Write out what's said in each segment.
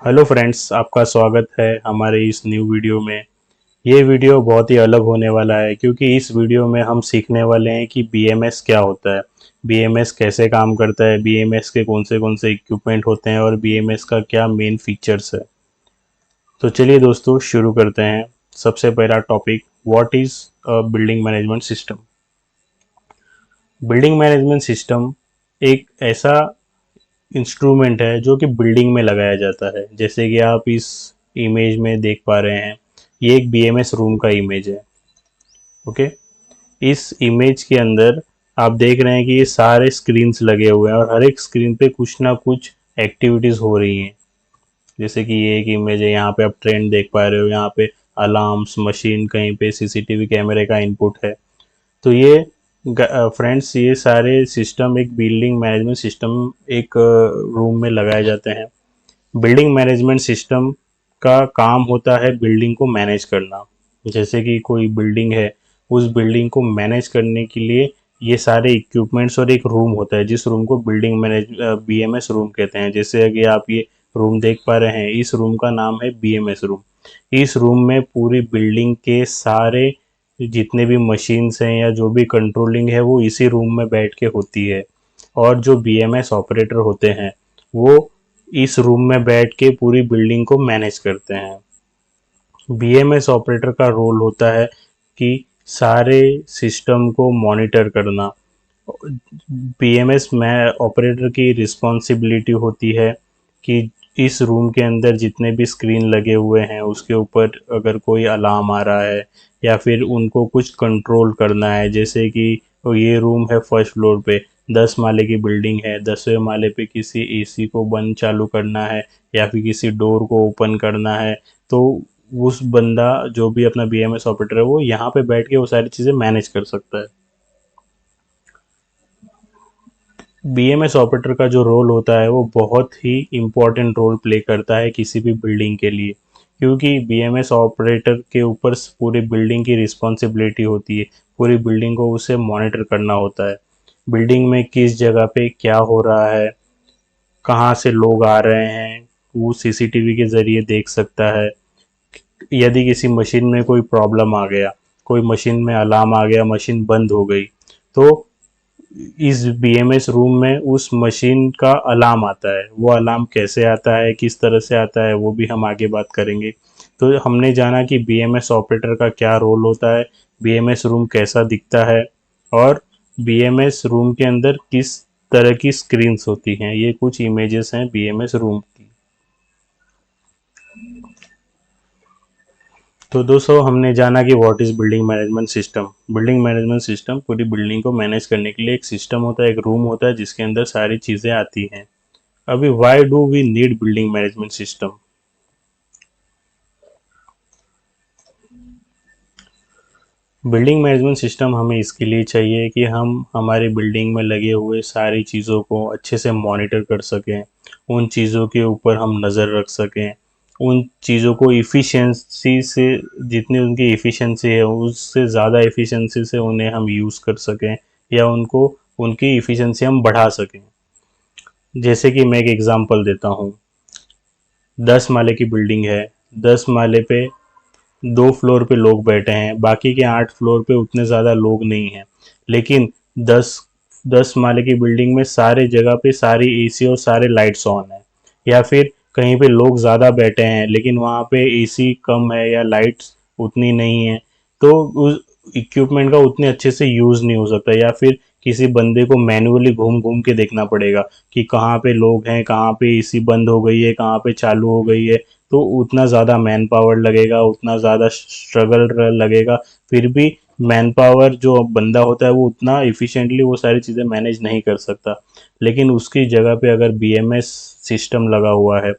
Hello friends, आपका स्वागत है हमारे इस न्यू वीडियो में। ये वीडियो बहुत ही अलग होने वाला है क्योंकि इस वीडियो में हम सीखने वाले हैं कि बीएमएस क्या होता है, बीएमएस कैसे काम करता है, बीएमएस के कौन से इक्विपमेंट होते हैं और बीएमएस का क्या मेन फीचर्स है। तो चलिए दोस्तों शुरू करते हैं। सबसे पहला topic, what is a building management system. Building management system एक ऐसा इंस्ट्रूमेंट है जो कि बिल्डिंग में लगाया जाता है। जैसे कि आप इस इमेज में देख पा रहे हैं, ये एक बीएमएस रूम का इमेज है। ओके, इस इमेज के अंदर आप देख रहे हैं कि ये सारे स्क्रीन्स लगे हुए हैं और हर एक स्क्रीन पे कुछ ना कुछ एक्टिविटीज हो रही हैं। जैसे कि ये एक इमेज है, यहाँ पे आप ट्रेंड देख पा रहे हो, यहाँ पे अलार्म्स मशीन, कहीं पे सीसीटीवी कैमरे का इनपुट है। तो ये फ्रेंड्स, ये सारे सिस्टम एक बिल्डिंग मैनेजमेंट सिस्टम एक रूम में लगाए जाते हैं। बिल्डिंग मैनेजमेंट सिस्टम का काम होता है बिल्डिंग को मैनेज करना। जैसे कि कोई बिल्डिंग है, उस बिल्डिंग को मैनेज करने के लिए ये सारे इक्विपमेंट्स और एक रूम होता है जिस रूम को बिल्डिंग मैनेज बीएमएस रूम कहते हैं। जैसे कि आप ये रूम देख पा रहे हैं, इस रूम का नाम है बीएमएस रूम। इस रूम में पूरी बिल्डिंग के सारे जितने भी मशीन्स हैं या जो भी कंट्रोलिंग है वो इसी रूम में बैठ के होती है। और जो बीएमएस ऑपरेटर होते हैं वो इस रूम में बैठ के पूरी बिल्डिंग को मैनेज करते हैं। बीएमएस ऑपरेटर का रोल होता है कि सारे सिस्टम को मॉनिटर करना। बीएमएस में ऑपरेटर की रिस्पॉन्सिबिलिटी होती है कि इस रूम के अंदर जितने भी स्क्रीन लगे हुए हैं उसके ऊपर अगर कोई अलार्म आ रहा है या फिर उनको कुछ कंट्रोल करना है। जैसे कि ये रूम है फर्स्ट फ्लोर पे, 10 माले की बिल्डिंग है, 10वें माले पे किसी एसी को बंद चालू करना है या फिर किसी डोर को ओपन करना है, तो उस बंदा जो भी अपना बीएमएस ऑपरेटर है वो यहाँ पे बैठ के वो सारी चीज़ें मैनेज कर सकता है। बीएमएस ऑपरेटर का जो रोल होता है वो बहुत ही इम्पोर्टेंट रोल प्ले करता है किसी भी बिल्डिंग के लिए, क्योंकि बीएमएस ऑपरेटर के ऊपर पूरी बिल्डिंग की रिस्पॉन्सिबिलिटी होती है। पूरी बिल्डिंग को उसे मॉनिटर करना होता है। बिल्डिंग में किस जगह पे क्या हो रहा है, कहाँ से लोग आ रहे हैं, वो सीसीटीवी के ज़रिए देख सकता है। यदि किसी मशीन में कोई प्रॉब्लम आ गया, कोई मशीन में अलार्म आ गया, मशीन बंद हो गई, तो इस बीएमएस रूम में उस मशीन का अलार्म आता है। वो अलार्म कैसे आता है, किस तरह से आता है, वो भी हम आगे बात करेंगे। तो हमने जाना कि बीएमएस ऑपरेटर का क्या रोल होता है, बीएमएस रूम कैसा दिखता है और बीएमएस रूम के अंदर किस तरह की स्क्रीन्स होती हैं। ये कुछ इमेजेस हैं बीएमएस रूम की। तो दोस्तों हमने जाना कि what is building management system. Building management system पूरी बिल्डिंग को मैनेज करने के लिए एक सिस्टम होता है, एक रूम होता है जिसके अंदर सारी चीज़ें आती हैं। अभी why do we need building management system. Building management system हमें इसके लिए चाहिए कि हम हमारी बिल्डिंग में लगे हुए सारी चीज़ों को अच्छे से मॉनिटर कर सकें, उन चीज़ों के ऊपर हम नज़र रख सकें, उन चीज़ों को इफ़िशिएंसी से, जितनी उनकी इफ़िशिएंसी है उससे ज़्यादा इफ़िशिएंसी से उन्हें हम यूज़ कर सकें या उनको उनकी इफ़िशिएंसी हम बढ़ा सकें। जैसे कि मैं एक एग्ज़ाम्पल देता हूँ। 10 माले की बिल्डिंग है, 10 माले पे 2 फ्लोर पे लोग बैठे हैं, बाकी के 8 फ्लोर पे उतने ज़्यादा लोग नहीं हैं। लेकिन दस 10 माले की बिल्डिंग में सारे जगह पे सारी एसी और सारे लाइट्स ऑन है। या फिर कहीं पे लोग ज़्यादा बैठे हैं लेकिन वहाँ पे एसी कम है या लाइट्स उतनी नहीं है, तो उस इक्विपमेंट का उतने अच्छे से यूज़ नहीं हो सकता। या फिर किसी बंदे को मैन्युअली घूम घूम के देखना पड़ेगा कि कहाँ पे लोग हैं, कहाँ पे एसी बंद हो गई है, कहाँ पे चालू हो गई है। तो उतना ज़्यादा मैन पावर लगेगा, उतना ज़्यादा स्ट्रगल लगेगा। फिर भी मैन पावर जो बंदा होता है वो उतना इफ़िशिएंटली वो सारी चीज़ें मैनेज नहीं कर सकता। लेकिन उसकी जगह पे अगर बीएमएस सिस्टम लगा हुआ है,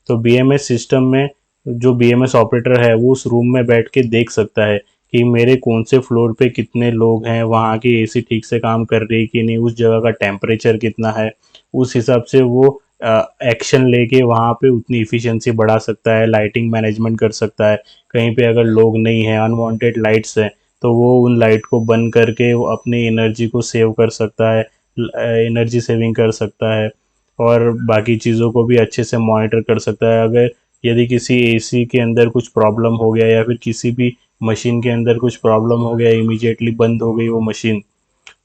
तो बीएमएस सिस्टम में जो बीएमएस ऑपरेटर है वो उस रूम में बैठ के देख सकता है कि मेरे कौन से फ्लोर पे कितने लोग हैं, वहाँ की एसी ठीक से काम कर रही है कि नहीं, उस जगह का टेम्परेचर कितना है। उस हिसाब से वो एक्शन लेके वहाँ पे उतनी इफ़िशिएंसी बढ़ा सकता है, लाइटिंग मैनेजमेंट कर सकता है। कहीं पे अगर लोग नहीं हैं, अनवांटेड लाइट्स हैं, तो वो उन लाइट को बंद करके वो अपनी एनर्जी को सेव कर सकता है, एनर्जी सेविंग कर सकता है। और बाकी चीज़ों को भी अच्छे से मॉनिटर कर सकता है। अगर यदि किसी एसी के अंदर कुछ प्रॉब्लम हो गया या फिर किसी भी मशीन के अंदर कुछ प्रॉब्लम हो गया, इमीडिएटली बंद हो गई वो मशीन,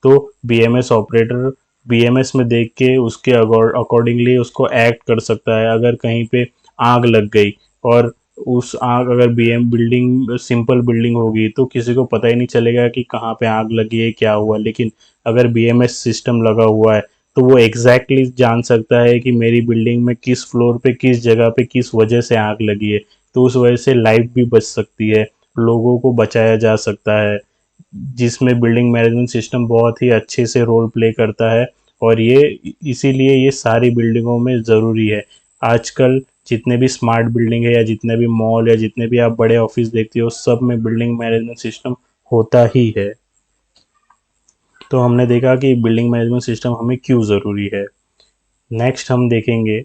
तो बीएमएस ऑपरेटर बीएमएस में देख के उसके अकॉर्डिंगली उसको एक्ट कर सकता है। अगर कहीं पे आग लग गई और उस आग अगर बीएम बिल्डिंग सिंपल बिल्डिंग होगी तो किसी को पता ही नहीं चलेगा कि कहाँ पे आग लगी है, क्या हुआ। लेकिन अगर बीएमएस सिस्टम लगा हुआ है तो वो एग्जैक्टली जान सकता है कि मेरी बिल्डिंग में किस फ्लोर पे, किस जगह पे, किस वजह से आग लगी है। तो उस वजह से लाइफ भी बच सकती है, लोगों को बचाया जा सकता है, जिसमें बिल्डिंग मैनेजमेंट सिस्टम बहुत ही अच्छे से रोल प्ले करता है। और ये इसीलिए ये सारी बिल्डिंगों में ज़रूरी है। आजकल जितने भी स्मार्ट बिल्डिंग है या जितने भी मॉल या जितने भी आप बड़े ऑफिस देखते हो, सब में बिल्डिंग मैनेजमेंट सिस्टम होता ही है। तो हमने देखा कि बिल्डिंग मैनेजमेंट सिस्टम हमें क्यों ज़रूरी है। नेक्स्ट हम देखेंगे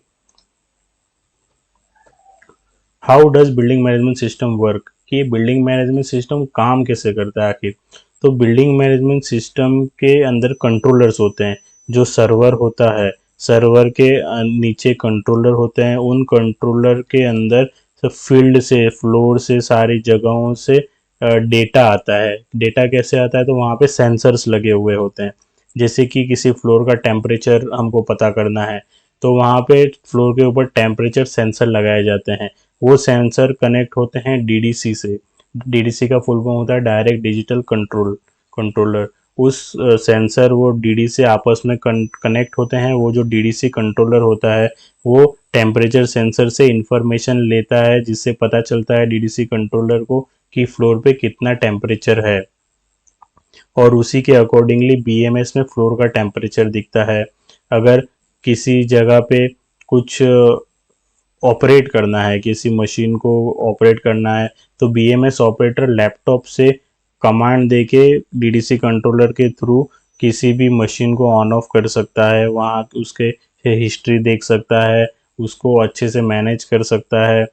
how does building management system work, कि बिल्डिंग मैनेजमेंट सिस्टम काम कैसे करता है आखिर। तो बिल्डिंग मैनेजमेंट सिस्टम के अंदर कंट्रोलर्स होते हैं। जो सर्वर होता है, सर्वर के नीचे कंट्रोलर होते हैं। उन कंट्रोलर के अंदर फील्ड से, फ्लोर से, सारी जगहों से डेटा आता है। डेटा कैसे आता है, तो वहाँ पे सेंसर्स लगे हुए होते हैं। जैसे कि किसी फ्लोर का टेम्परेचर हमको पता करना है, तो वहाँ पे फ्लोर के ऊपर टेम्परेचर सेंसर लगाए जाते हैं। वो सेंसर कनेक्ट होते हैं डीडीसी से। डीडीसी का फुल फॉर्म होता है डायरेक्ट डिजिटल कंट्रोलर। उस सेंसर वो डीडी से आपस में कनेक्ट होते हैं। वो जो डीडीसी कंट्रोलर होता है वो टेम्परेचर सेंसर से इंफॉर्मेशन लेता है, जिससे पता चलता है डीडीसी कंट्रोलर को कि फ्लोर पे कितना टेम्परेचर है, और उसी के अकॉर्डिंगली बीएमएस में फ्लोर का टेम्परेचर दिखता है। अगर किसी जगह पे कुछ ऑपरेट करना है, किसी मशीन को ऑपरेट करना है, तो बीएमएस ऑपरेटर लैपटॉप से कमांड देके डीडीसी कंट्रोलर के थ्रू किसी भी मशीन को ऑन ऑफ कर सकता है। वहाँ उसके हिस्ट्री देख सकता है, उसको अच्छे से मैनेज कर सकता है।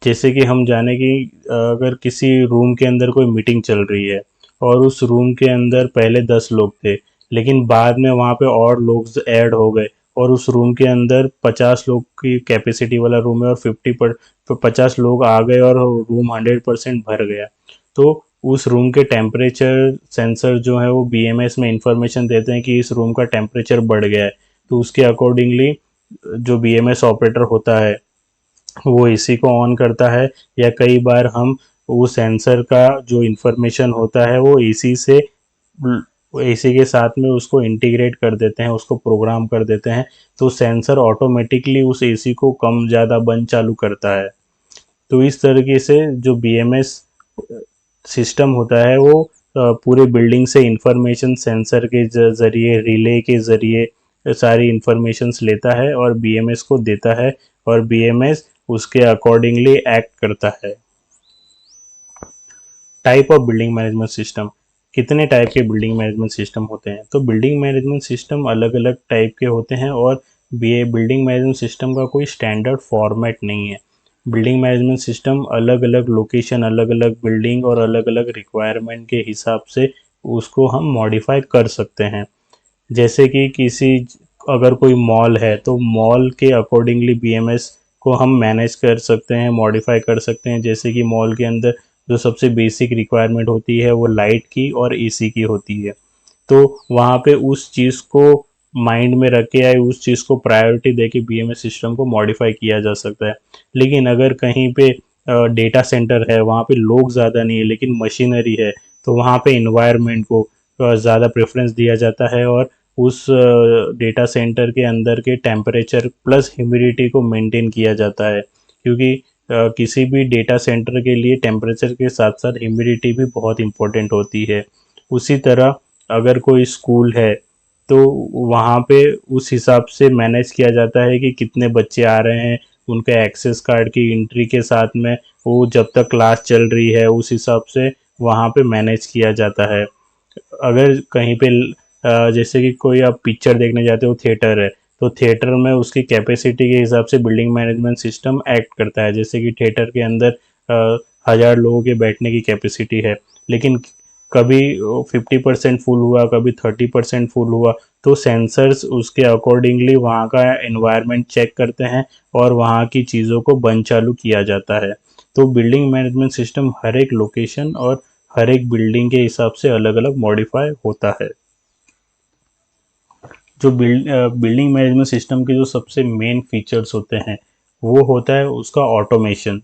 जैसे कि हम जाने कि अगर किसी रूम के अंदर कोई मीटिंग चल रही है और उस रूम के अंदर पहले 10 लोग थे, लेकिन बाद में वहाँ पे और लोग ऐड हो गए और उस रूम के अंदर 50 लोग की कैपेसिटी वाला रूम है और 50 लोग आ गए और रूम 100% भर गया। तो उस रूम के टेम्परेचर सेंसर जो है वो बीएमएस में इंफॉर्मेशन देते हैं कि इस रूम का टेम्परेचर बढ़ गया है। तो उसके अकॉर्डिंगली जो बीएमएस ऑपरेटर होता है वो एसी को ऑन करता है, या कई बार हम वो सेंसर का जो इंफॉर्मेशन होता है वो एसी के साथ में उसको इंटीग्रेट कर देते हैं, उसको प्रोग्राम कर देते हैं। तो सेंसर ऑटोमेटिकली उस एसी को कम ज़्यादा बंद चालू करता है। तो इस तरीके से जो बीएमएस सिस्टम होता है वो पूरे बिल्डिंग से इंफॉर्मेशन सेंसर के ज़रिए, रिले के ज़रिए सारी इंफॉर्मेशंस लेता है और बीएमएस को देता है, और बीएमएस उसके अकॉर्डिंगली एक्ट करता है। Type of building management system, कितने टाइप के बिल्डिंग मैनेजमेंट सिस्टम होते हैं। तो बिल्डिंग मैनेजमेंट सिस्टम अलग अलग टाइप के होते हैं, और बिल्डिंग मैनेजमेंट सिस्टम का कोई स्टैंडर्ड फॉर्मेट नहीं है। बिल्डिंग मैनेजमेंट सिस्टम अलग अलग लोकेशन, अलग अलग बिल्डिंग और अलग अलग रिक्वायरमेंट के हिसाब से उसको हम मॉडिफाई कर सकते हैं। जैसे कि किसी अगर कोई मॉल है तो मॉल के अकॉर्डिंगली बीएमएस को हम मैनेज कर सकते हैं, मॉडिफाई कर सकते हैं। जैसे कि मॉल के अंदर जो सबसे बेसिक रिक्वायरमेंट होती है वो लाइट की और एसी की होती है। तो वहाँ पे उस चीज़ को माइंड में रख के या उस चीज़ को प्रायोरिटी दे के बीएमएस सिस्टम को मॉडिफाई किया जा सकता है। लेकिन अगर कहीं पे डेटा सेंटर है, वहाँ पे लोग ज़्यादा नहीं है लेकिन मशीनरी है, तो वहाँ पे इन्वायरमेंट को ज़्यादा प्रेफरेंस दिया जाता है, और उस डेटा सेंटर के अंदर के टेम्परेचर प्लस ह्यूमिडिटी को मेंटेन किया जाता है। क्योंकि किसी भी डेटा सेंटर के लिए टेम्परेचर के साथ साथ ह्यूमिडिटी भी बहुत इंपॉर्टेंट होती है। उसी तरह अगर कोई स्कूल है तो वहाँ पे उस हिसाब से मैनेज किया जाता है कि कितने बच्चे आ रहे हैं, उनके एक्सेस कार्ड की एंट्री के साथ में वो जब तक क्लास चल रही है उस हिसाब से वहाँ पे मैनेज किया जाता है। अगर कहीं पे जैसे कि कोई आप पिक्चर देखने जाते हो, थिएटर है, तो थिएटर में उसकी कैपेसिटी के हिसाब से बिल्डिंग मैनेजमेंट सिस्टम एक्ट करता है। जैसे कि थिएटर के अंदर 1000 लोगों के बैठने की कैपेसिटी है, लेकिन कभी 50% फुल हुआ, कभी 30% फुल हुआ, तो सेंसर्स उसके अकॉर्डिंगली वहाँ का एनवायरनमेंट चेक करते हैं और वहाँ की चीज़ों को बंद चालू किया जाता है। तो बिल्डिंग मैनेजमेंट सिस्टम हर एक लोकेशन और हर एक बिल्डिंग के हिसाब से अलग अलग मॉडिफाई होता है। जो बिल्डिंग मैनेजमेंट सिस्टम के जो सबसे मेन फीचर्स होते हैं वो होता है उसका ऑटोमेशन।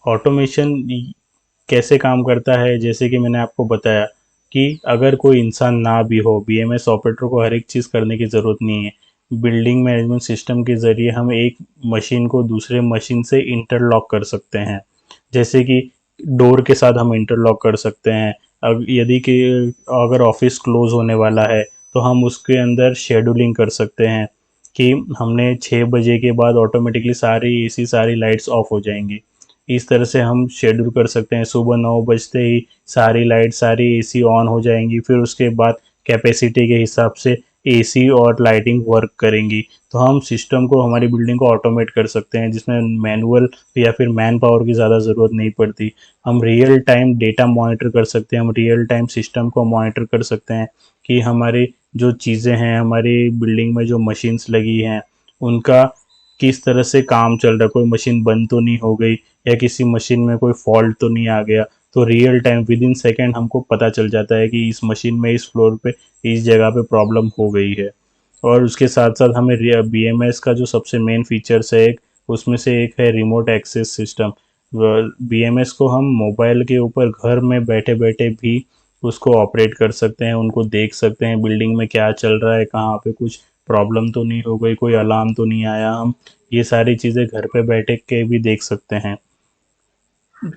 ऑटोमेशन कैसे काम करता है, जैसे कि मैंने आपको बताया कि अगर कोई इंसान ना भी हो, बीएमएस ऑपरेटर को हर एक चीज़ करने की ज़रूरत नहीं है। बिल्डिंग मैनेजमेंट सिस्टम के ज़रिए हम एक मशीन को दूसरे मशीन से इंटरलॉक कर सकते हैं। जैसे कि डोर के साथ हम इंटरलॉक कर सकते हैं। यदि कि अगर ऑफिस क्लोज होने वाला है तो हम उसके अंदर शेड्यूलिंग कर सकते हैं कि हमने 6 बजे के बाद ऑटोमेटिकली सारी एसी सारी लाइट्स ऑफ हो जाएंगी। इस तरह से हम शेड्यूल कर सकते हैं, सुबह 9 बजते ही सारी लाइट सारी एसी ऑन हो जाएंगी, फिर उसके बाद कैपेसिटी के हिसाब से एसी और लाइटिंग वर्क करेंगी। तो हम सिस्टम को हमारी बिल्डिंग को ऑटोमेट कर सकते हैं जिसमें मैनुअल या फिर मैन पावर की ज़्यादा ज़रूरत नहीं पड़ती। हम रियल टाइम डेटा मॉनिटर कर सकते हैं, हम रियल टाइम सिस्टम को मॉनिटर कर सकते हैं कि हमारी जो चीज़ें हैं, हमारी बिल्डिंग में जो मशीन्स लगी हैं उनका किस तरह से काम चल रहा है, कोई मशीन बंद तो नहीं हो गई या किसी मशीन में कोई फॉल्ट तो नहीं आ गया। तो real time with in second हमको पता चल जाता है कि इस मशीन में इस फ्लोर पे इस जगह पे प्रॉब्लम हो गई है। और उसके साथ साथ हमें बीएमएस का जो सबसे मेन फीचर्स है एक, उसमें से एक है रिमोट एक्सेस सिस्टम। बीएमएस को हम मोबाइल के ऊपर घर में बैठे बैठे भी उसको ऑपरेट कर सकते हैं, उनको देख सकते हैं बिल्डिंग में क्या चल रहा है, कहाँ पे कुछ प्रॉब्लम तो नहीं हो गई, कोई अलार्म तो नहीं आया। हम ये सारी चीज़ें घर पे बैठे के भी देख सकते हैं।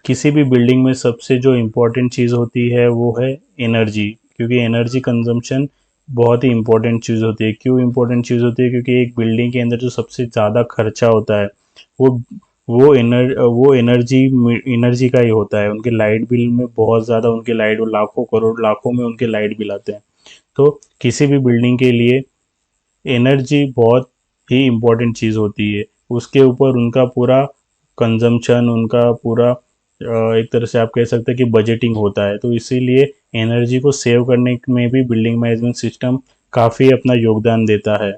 किसी भी बिल्डिंग में सबसे जो इम्पोर्टेंट चीज़ होती है वो है एनर्जी, क्योंकि एनर्जी कंजम्पशन बहुत ही इम्पोर्टेंट चीज़ होती है। क्यों इम्पोर्टेंट चीज़ होती है? क्योंकि एक बिल्डिंग के अंदर जो सबसे ज़्यादा खर्चा होता है वो वो एनर्जी एनर्जी का ही होता है। उनके लाइट बिल में बहुत ज़्यादा, उनके लाइट लाखों करोड़ लाखों में उनके लाइट बिल आते हैं। तो किसी भी बिल्डिंग के लिए एनर्जी बहुत ही इम्पोर्टेंट चीज़ होती है। उसके ऊपर उनका पूरा कंजम्पशन, उनका पूरा एक तरह से आप कह सकते हैं कि बजटिंग होता है। तो इसीलिए एनर्जी को सेव करने में भी बिल्डिंग मैनेजमेंट सिस्टम काफ़ी अपना योगदान देता है।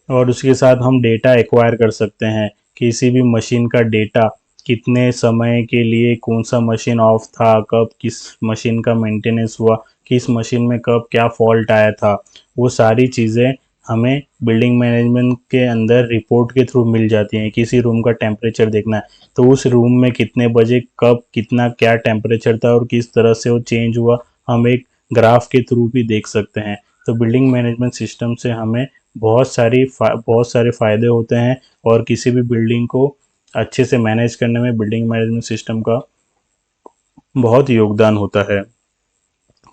और उसके साथ हम डेटा एक्वायर कर सकते हैं, किसी भी मशीन का डेटा, कितने समय के लिए कौन सा मशीन ऑफ था, कब किस मशीन का मेंटेनेंस हुआ, किस मशीन में कब क्या फॉल्ट आया था, वो सारी चीज़ें हमें बिल्डिंग मैनेजमेंट के अंदर रिपोर्ट के थ्रू मिल जाती हैं। किसी रूम का टेम्परेचर देखना है तो उस रूम में कितने बजे कब कितना क्या टेम्परेचर था और किस तरह से वो चेंज हुआ, हम एक ग्राफ के थ्रू भी देख सकते हैं। तो बिल्डिंग मैनेजमेंट सिस्टम से हमें बहुत सारे फ़ायदे होते हैं और किसी भी बिल्डिंग को अच्छे से मैनेज करने में बिल्डिंग मैनेजमेंट सिस्टम का बहुत योगदान होता है।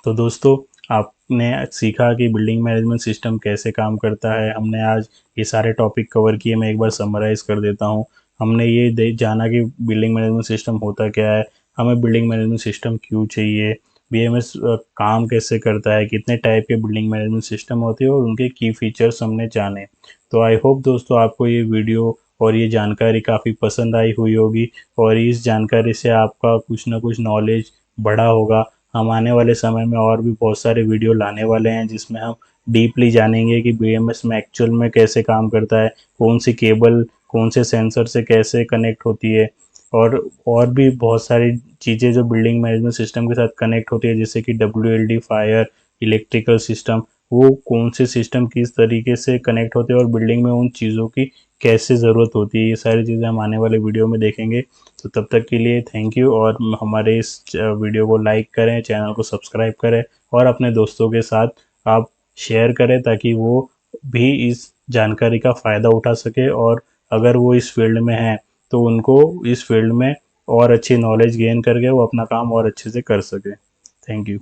तो दोस्तों, आपने सीखा कि बिल्डिंग मैनेजमेंट सिस्टम कैसे काम करता है। हमने आज ये सारे टॉपिक कवर किए। मैं एक बार समराइज़ कर देता हूँ। हमने ये जाना कि बिल्डिंग मैनेजमेंट सिस्टम होता क्या है, हमें बिल्डिंग मैनेजमेंट सिस्टम क्यों चाहिए, बीएमएस काम कैसे करता है, कितने टाइप के बिल्डिंग मैनेजमेंट सिस्टम होते हैं और उनके की फीचर्स हमने जाने। तो आई होप दोस्तों आपको ये वीडियो और ये जानकारी काफ़ी पसंद आई हुई होगी और इस जानकारी से आपका कुछ ना कुछ नॉलेज बढ़ा होगा। हम आने वाले समय में और भी बहुत सारे वीडियो लाने वाले हैं जिसमें हम डीपली जानेंगे कि बीएमएस में एक्चुअल में कैसे काम करता है, कौन सी केबल कौन से सेंसर से कैसे कनेक्ट होती है और भी बहुत सारी चीज़ें जो बिल्डिंग मैनेजमेंट सिस्टम के साथ कनेक्ट होती है, जैसे कि डब्ल्यूएलडी, फायर, इलेक्ट्रिकल सिस्टम, वो कौन से सिस्टम किस तरीके से कनेक्ट होते हैं और बिल्डिंग में उन चीज़ों की कैसे ज़रूरत होती है। ये सारी चीज़ें हम आने वाले वीडियो में देखेंगे। तो तब तक के लिए थैंक यू और हमारे इस वीडियो को लाइक करें, चैनल को सब्सक्राइब करें और अपने दोस्तों के साथ आप शेयर करें ताकि वो भी इस जानकारी का फ़ायदा उठा सके और अगर वो इस फील्ड में हैं तो उनको इस फील्ड में और अच्छी नॉलेज गेन करके वो अपना काम और अच्छे से कर सके। Thank you.